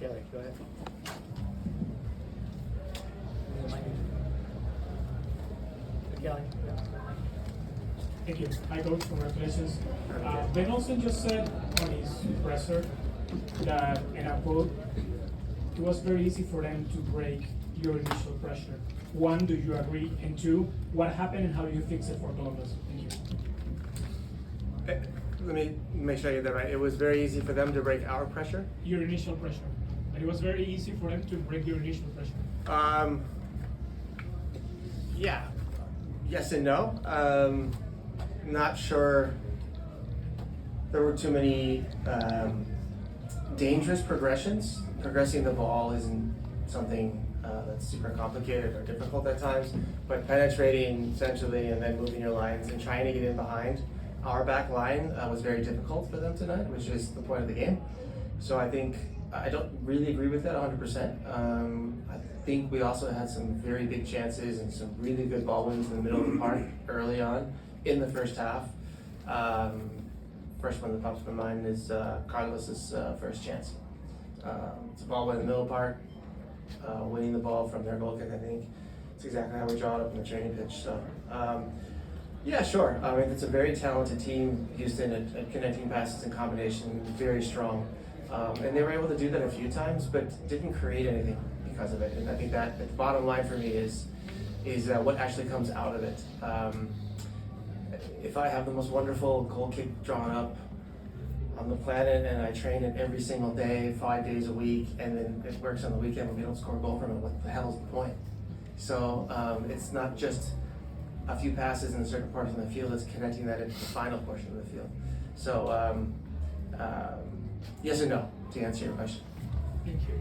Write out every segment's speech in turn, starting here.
Kelly, go ahead. Kelly. Thank you. Hi, Coach. Congratulations. Ben Olsen just said on his presser that, and I quote, it was very easy for them to break your initial pressure. One, do you agree? And two, what happened and how do you fix it for Columbus? Thank you. Let me make sure I get that right. It was very easy for them to break our pressure. Your initial pressure. And it was very easy for them to break your initial pressure. Yeah. Yes and no. Not sure there were too many dangerous progressions. Progressing the ball isn't something that's super complicated or difficult at times, but penetrating essentially and then moving your lines and trying to get in behind our back line was very difficult for them tonight, which is the point of the game. So I think I don't really agree with that 100%. I think we also had some very big chances and some really good ball wins in the middle of the park early on in the first half. First one that pops to my mind is Carlos's first chance. It's a ball win in the middle of the park, winning the ball from their goal kick, I think. It's exactly how we draw it up in the training pitch. So, yeah, sure. I mean, it's a very talented team, Houston, at connecting passes and combination, very strong. And they were able to do that a few times, but didn't create anything because of it. And I think that the bottom line for me is what actually comes out of it. If I have the most wonderful goal kick drawn up on the planet and I train it every single day, 5 days a week, and then it works on the weekend when we don't score a goal from it, what the hell is the point? So it's not just a few passes in a certain portion of the field, it's connecting that into the final portion of the field. So yes and no, to answer your question. Thank you.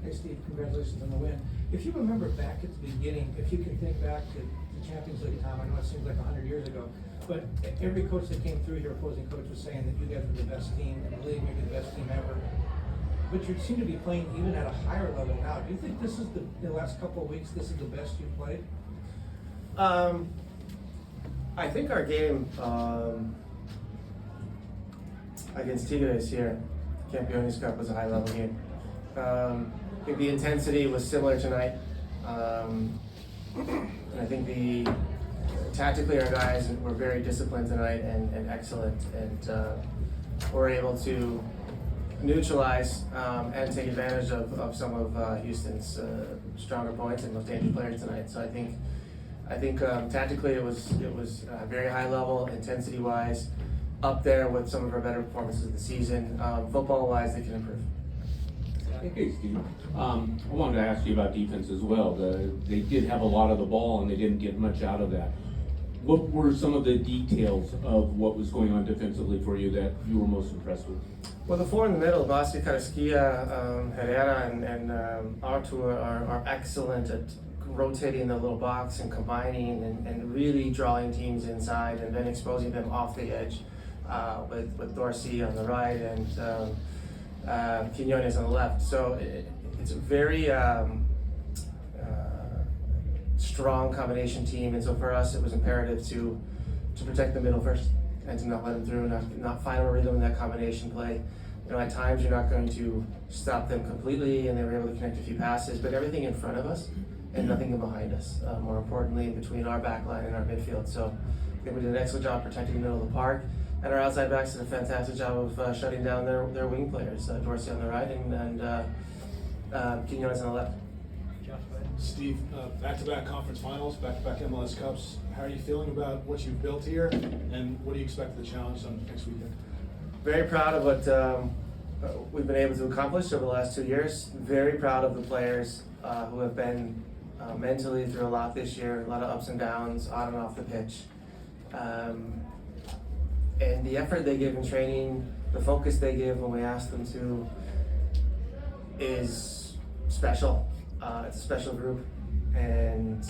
Hey Steve, congratulations on the win. If you remember back at the beginning, if you can think back to the Champions League time, I know it seems like 100 years ago, but every coach that came through here, opposing coach, was saying that you guys were the best team in the league, maybe the best team ever. But you seem to be playing even at a higher level now. Do you think this is the last couple of weeks, this is the best you've played? I think our game against Tigres here, Campeones Cup, was a high level game. I think the intensity was similar tonight. And I think tactically our guys were very disciplined tonight and excellent, and were able to neutralize and take advantage of some of Houston's stronger points and most dangerous players tonight. So I think tactically it was very high level, intensity wise, up there with some of our better performances of the season. Football wise, they can improve. Hey Steve, I wanted to ask you about defense as well. They did have a lot of the ball and they didn't get much out of that. What were some of the details of what was going on defensively for you that you were most impressed with? Well, the four in the middle, Basi, Carrasquilla, Herrera, and Artur are excellent at rotating the little box and combining and really drawing teams inside and then exposing them off the edge with Dorsey on the right and Quiñones on the left. So it's a very strong combination team, and so for us it was imperative to protect the middle first and to not let them through, not find a rhythm in that combination play. You know, at times you're not going to stop them completely, and they were able to connect a few passes, but everything in front of us and nothing in behind us. More importantly, in between our back line and our midfield. So I think we did an excellent job protecting the middle of the park, and our outside backs did a fantastic job of shutting down their wing players, Dorsey on the right and Quiñones on the left. Steve, back-to-back conference finals, back-to-back MLS Cups. How are you feeling about what you've built here, and what do you expect of the challenge on next weekend? Very proud of what we've been able to accomplish over the last 2 years. Very proud of the players who have been mentally through a lot this year, a lot of ups and downs on and off the pitch. And the effort they give in training, the focus they give when we ask them to, is special. It's a special group, and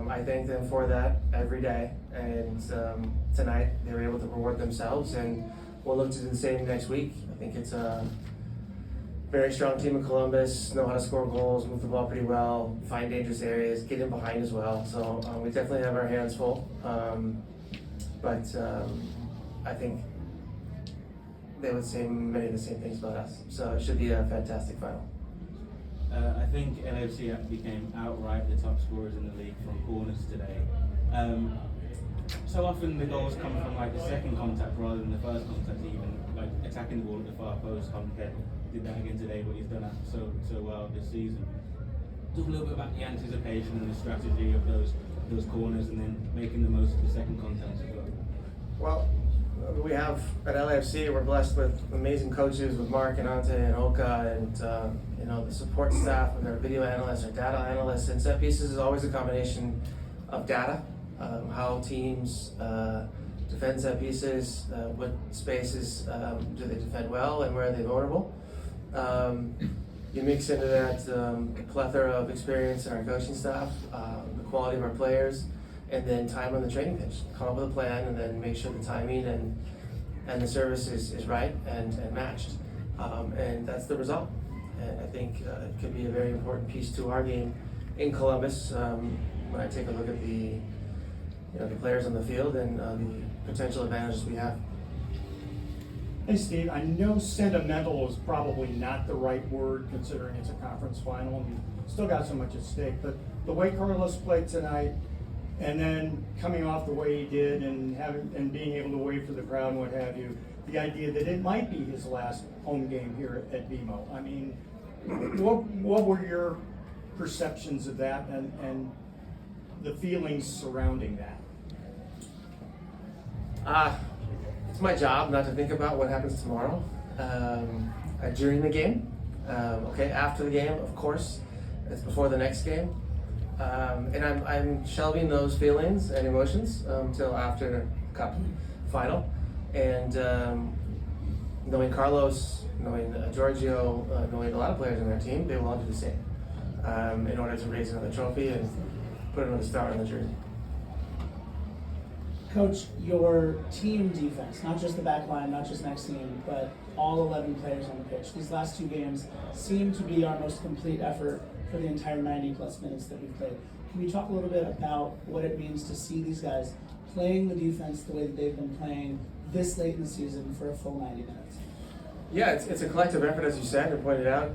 I thank them for that every day. And tonight they were able to reward themselves, and we'll look to do the same next week. I think it's a very strong team in Columbus, know how to score goals, move the ball pretty well, find dangerous areas, get in behind as well. So we definitely have our hands full. But I think they would say many of the same things about us. So it should be a fantastic final. I think LAFC became outright the top scorers in the league from corners today. So often the goals come from like the second contact rather than the first contact, even like attacking the ball at the far post. Comhead did that again today, but he's done that so well this season. Talk a little bit about the anticipation and the strategy of those corners, and then making the most of the second contact as well. Well, we have at LAFC, we're blessed with amazing coaches with Mark and Ante and Oka, and you know, the support staff with our video analysts, our data analysts. And set pieces is always a combination of data, how teams defend set pieces, what spaces do they defend well, and where are they vulnerable. You mix into that a plethora of experience in our coaching staff, the quality of our players, and then time on the training pitch. Come up with a plan and then make sure the timing and the service is right and matched. And that's the result. And I think it could be a very important piece to our game in Columbus when I take a look at the players on the field and the potential advantages we have. Hey Steve, I know sentimental is probably not the right word considering it's a conference final and you've still got so much at stake, but the way Carlos played tonight, and then coming off the way he did and being able to wave for the crowd and what have you, the idea that it might be his last home game here at BMO. I mean, what were your perceptions of that and the feelings surrounding that? It's my job not to think about what happens tomorrow during the game. After the game, of course, it's before the next game. And I'm shelving those feelings and emotions until after Cup final. And knowing Carlos, knowing Giorgio, knowing a lot of players on their team, they will all do the same in order to raise another trophy and put another star on the jersey. Coach, your team defense, not just the back line, not just next team, but all 11 players on the pitch. These last two games seem to be our most complete effort for the entire 90 plus minutes that we've played. Can you talk a little bit about what it means to see these guys playing the defense the way that they've been playing this late in the season for a full 90 minutes? Yeah, it's a collective effort, as you said and pointed out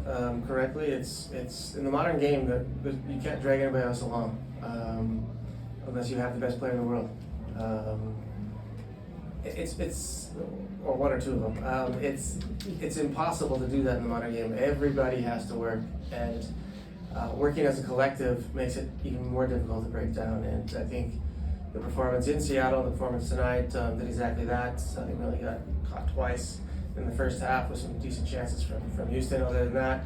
correctly. It's in the modern game that you can't drag anybody else along unless you have the best player in the world. It's or one or two of them. It's impossible to do that in the modern game. Everybody has to work, and working as a collective makes it even more difficult to break down. And I think the performance in Seattle, the performance tonight, did exactly that. They really got caught twice in the first half with some decent chances from Houston. Other than that,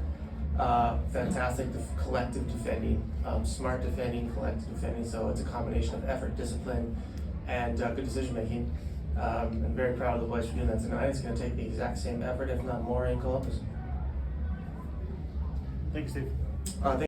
fantastic collective defending, smart defending, collective defending. So it's a combination of effort, discipline, and good decision making. I'm very proud of the boys for doing that tonight. It's going to take the exact same effort, if not more, in Columbus. Thanks, Steve. Thank